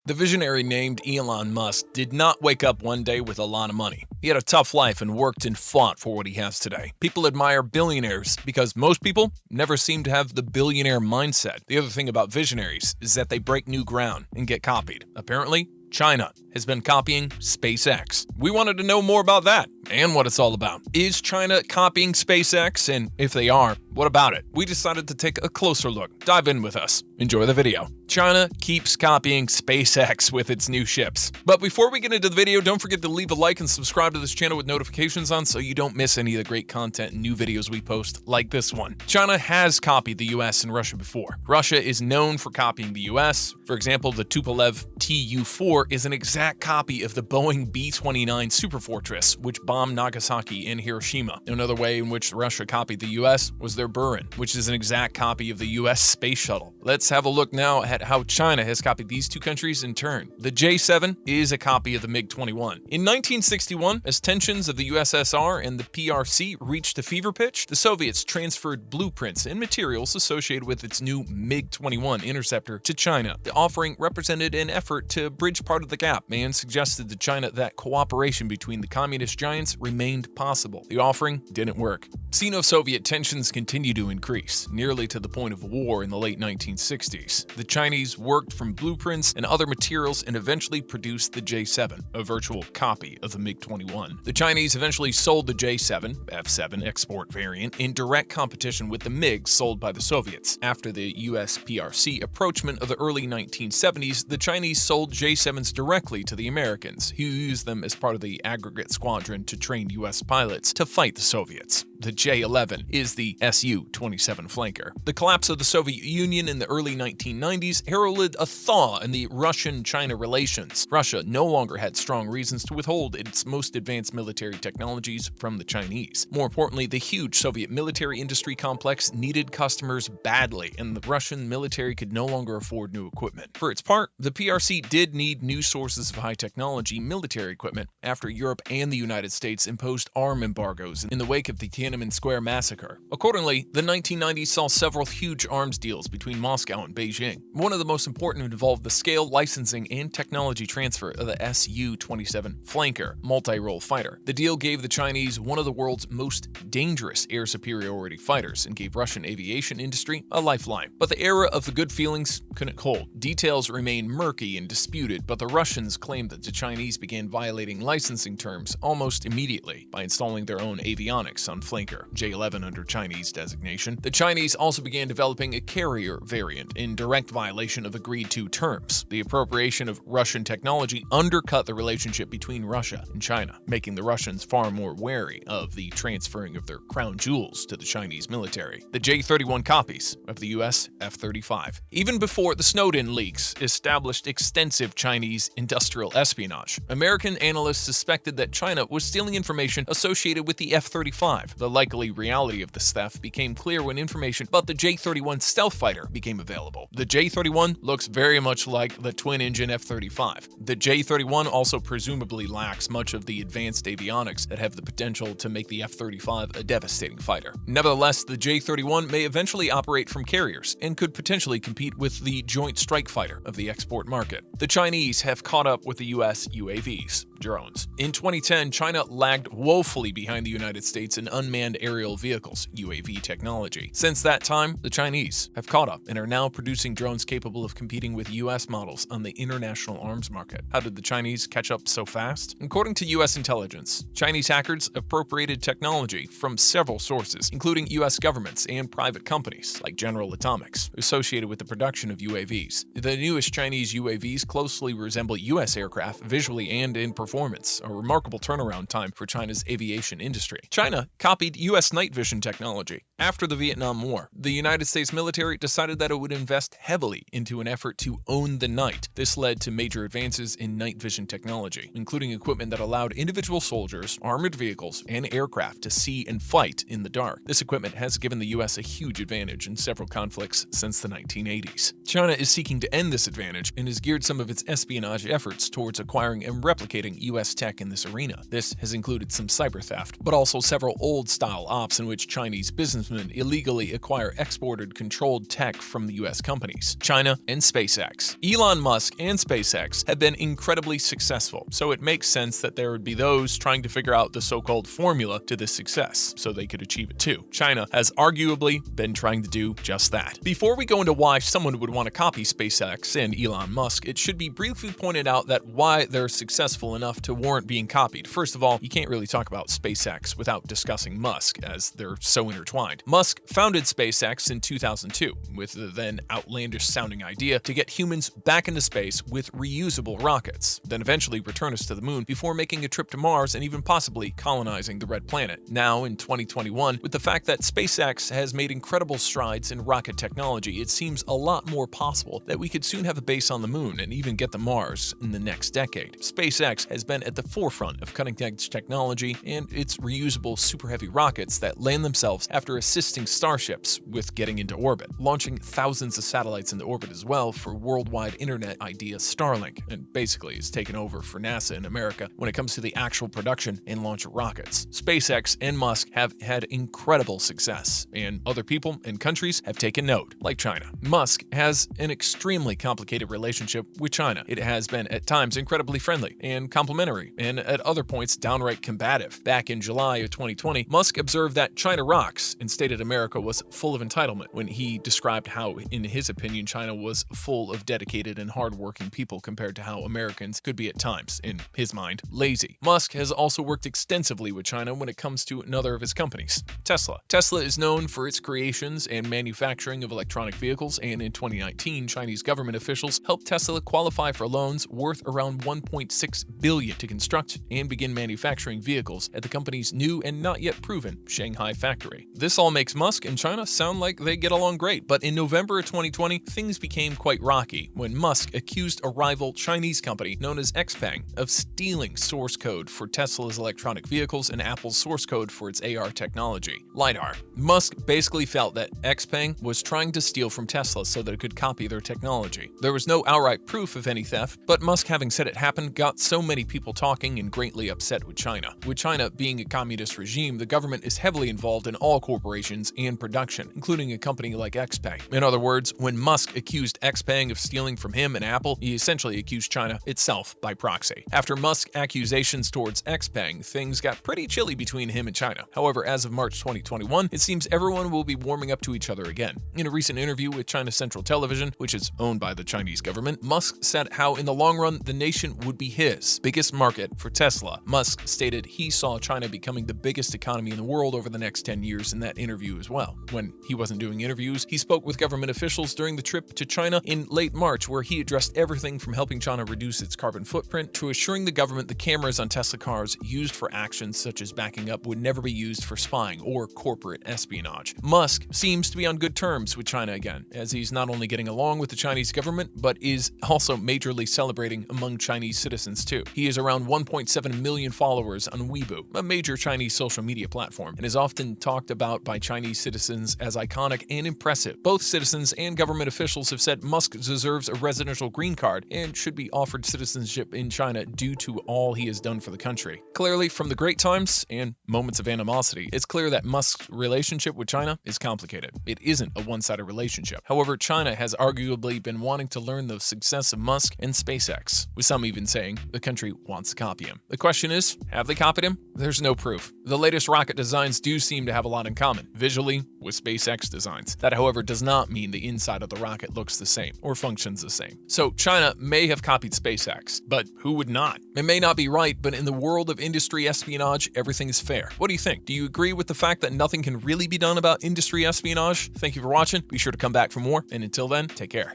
The visionary named Elon Musk did not wake up one day with a lot of money. He had a tough life and worked and fought for what he has today. People admire billionaires because most people never seem to have the billionaire mindset. The other thing about visionaries is that they break new ground and get copied. Apparently, China has been copying SpaceX. We wanted to know more about that and what it's all about. Is China copying SpaceX? And if they are, what about it? We decided to take a closer look. Dive in with us. Enjoy the video. China keeps copying SpaceX with its new ships. But before we get into the video, don't forget to leave a like and subscribe to this channel with notifications on so you don't miss any of the great content and new videos we post like this one. China has copied the US and Russia before. Russia is known for copying the US. For example, the Tupolev Tu-4 is an exact copy of the Boeing B-29 Superfortress, which bombed Nagasaki and Hiroshima. Another way in which Russia copied the US was their Buran, which is an exact copy of the US space shuttle. Let's have a look now at how China has copied these two countries in turn. The J-7 is a copy of the MiG-21. In 1961, as tensions of the USSR and the PRC reached a fever pitch, the Soviets transferred blueprints and materials associated with its new MiG-21 interceptor to China. The offering represented an effort to bridge part of the gap and suggested to China that cooperation between the communist giants remained possible. The offering didn't work. Sino-Soviet tensions continued to increase, nearly to the point of war in the late 1960s. The Chinese worked from blueprints and other materials and eventually produced the J-7, a virtual copy of the MiG-21. The Chinese eventually sold the J-7, F-7 export variant, in direct competition with the MiG sold by the Soviets. After the US PRC approachment of the early 1970s, the Chinese sold J-7s directly to the Americans, who used them as part of the aggregate squadron to train US pilots to fight the Soviets. The J-11 is the Su-27 flanker. The collapse of the Soviet Union in the early 1990s heralded a thaw in the Russian-China relations. Russia no longer had strong reasons to withhold its most advanced military technologies from the Chinese. More importantly, the huge Soviet military industry complex needed customers badly, and the Russian military could no longer afford new equipment. For its part, the PRC did need new sources of high-technology military equipment after Europe and the United States imposed arm embargoes in the wake of the Tiananmen Square massacre. Accordingly, the 1990s saw several huge arms deals between Moscow and Beijing. One of the most important involved the scale, licensing, and technology transfer of the Su-27 flanker multi-role fighter. The deal gave the Chinese one of the world's most dangerous air superiority fighters and gave Russian aviation industry a lifeline. But the era of the good feelings couldn't hold. Details remain murky and disputed, but the Russians claimed that the Chinese began violating licensing terms almost immediately by installing their own avionics on flanker J-11 under Chinese designation. The Chinese also began developing a carrier variant in direct violation of agreed-to terms. The appropriation of Russian technology undercut the relationship between Russia and China, making the Russians far more wary of the transferring of their crown jewels to the Chinese military. The J-31 copies of the US F-35. Even before the Snowden leaks established extensive Chinese industrial espionage, American analysts suspected that China was stealing information associated with the F-35. The likely reality of this theft became clear when information about the J-31 stealth fighter became available. The J-31 looks very much like the twin-engine F-35. The J-31 also presumably lacks much of the advanced avionics that have the potential to make the F-35 a devastating fighter. Nevertheless, the J-31 may eventually operate from carriers and could potentially compete with the Joint Strike Fighter of the export market. The Chinese have caught up with the US UAVs, drones. In 2010, China lagged woefully behind the United States in unmanned aerial vehicles, UAV technology. Since that time, the Chinese have caught up and are now producing drones capable of competing with US models on the international arms market. How did the Chinese catch up so fast? According to US intelligence, Chinese hackers appropriated technology from several sources, including US governments and private companies like General Atomics, associated with the production of UAVs. The newest Chinese UAVs closely resemble US aircraft visually and in performance, a remarkable turnaround time for China's aviation industry. China copied US night vision technology. After the Vietnam War, the United States military decided that it would invest heavily into an effort to own the night. This led to major advances in night vision technology, including equipment that allowed individual soldiers, armored vehicles, and aircraft to see and fight in the dark. This equipment has given the US a huge advantage in several conflicts since the 1980s. China is seeking to end this advantage and has geared some of its espionage efforts towards acquiring and replicating US tech in this arena. This has included some cyber theft, but also several old-style ops in which Chinese businessmen illegally acquire exported controlled tech from the US companies. China and SpaceX. Elon Musk and SpaceX have been incredibly successful, so it makes sense that there would be those trying to figure out the so-called formula to this success, so they could achieve it too. China has arguably been trying to do just that. Before we go into why someone would want to copy SpaceX and Elon Musk, it should be briefly pointed out that why they're successful enough to warrant being copied. First of all, you can't really talk about SpaceX without discussing Musk, as they're so intertwined. Musk founded SpaceX in 2002 with the then outlandish-sounding idea to get humans back into space with reusable rockets, then eventually return us to the moon before making a trip to Mars and even possibly colonizing the Red Planet. Now, in 2021, with the fact that SpaceX has made incredible strides in rocket technology, it seems a lot more possible that we could soon have a base on the moon and even get to Mars in the next decade. SpaceX has been at the forefront of cutting-edge technology and its reusable super-heavy rockets that land themselves after assisting Starships with getting into orbit, launching thousands of satellites into orbit as well for worldwide internet idea Starlink, and basically is taken over for NASA in America when it comes to the actual production and launch of rockets. SpaceX and Musk have had incredible success, and other people and countries have taken note, like China. Musk has an extremely complicated relationship with China. It has been at times incredibly friendly and complimentary, and at other points downright combative. Back in July of 2020, Musk observed that China rocks and stated America was full of entitlement when he described how, in his opinion, China was full of dedicated and hardworking people compared to how Americans could be at times, in his mind, lazy. Musk has also worked extensively with China when it comes to another of his companies, Tesla. Tesla is known for its creations and manufacturing of electronic vehicles, and in 2019, Chinese government officials helped Tesla qualify for loans worth around $1.6 billion to construct and begin manufacturing vehicles at the company's new and not yet proven Shanghai factory. This all makes Musk and China sound like they get along great, but in November of 2020, things became quite rocky when Musk accused a rival Chinese company known as XPeng of stealing source code for Tesla's electronic vehicles and Apple's source code for its AR technology, LiDAR. Musk basically felt that XPeng was trying to steal from Tesla so that it could copy their technology. There was no outright proof of any theft, but Musk having said it happened got so many people talking and greatly upset with China. With China being a communist regime, the government is heavily involved in all corporations and production, including a company like XPeng. In other words, when Musk accused XPeng of stealing from him and Apple, he essentially accused China itself by proxy. After Musk's accusations towards XPeng, things got pretty chilly between him and China. However, as of March 2021, it seems everyone will be warming up to each other again. In a recent interview with China Central Television, which is owned by the Chinese government, Musk said how in the long run, the nation would be his biggest market for Tesla. Musk stated he saw China becoming the biggest economy in the world over the next 10 years in that interview as well. When he wasn't doing interviews, he spoke with government officials during the trip to China in late March, where he addressed everything from helping China reduce its carbon footprint to assuring the government the cameras on Tesla cars used for actions such as backing up would never be used for spying or corporate espionage. Musk seems to be on good terms with China again, as he's not only getting along with the Chinese government, but is also majorly celebrating among Chinese citizens too. He has around 1.7 million followers on Weibo, a major Chinese social media platform, and is often talked about by Chinese citizens as iconic and impressive. Both citizens and government officials have said Musk deserves a residential green card and should be offered citizenship in China due to all he has done for the country. Clearly, from the great times and moments of animosity, it's clear that Musk's relationship with China is complicated. It isn't a one-sided relationship. However, China has arguably been wanting to learn the success of Musk and SpaceX, with some even saying the country wants to copy him. The question is, have they copied him? There's no proof. The latest rocket designs do seem to have a lot in common, visually, with SpaceX designs. That, however, does not mean the inside of the rocket looks the same or functions the same. So China may have copied SpaceX, but who would not? It may not be right, but in the world of industry espionage, everything is fair. What do you think? Do you agree with the fact that nothing can really be done about industry espionage? Thank you for watching. Be sure to come back for more, and until then, take care.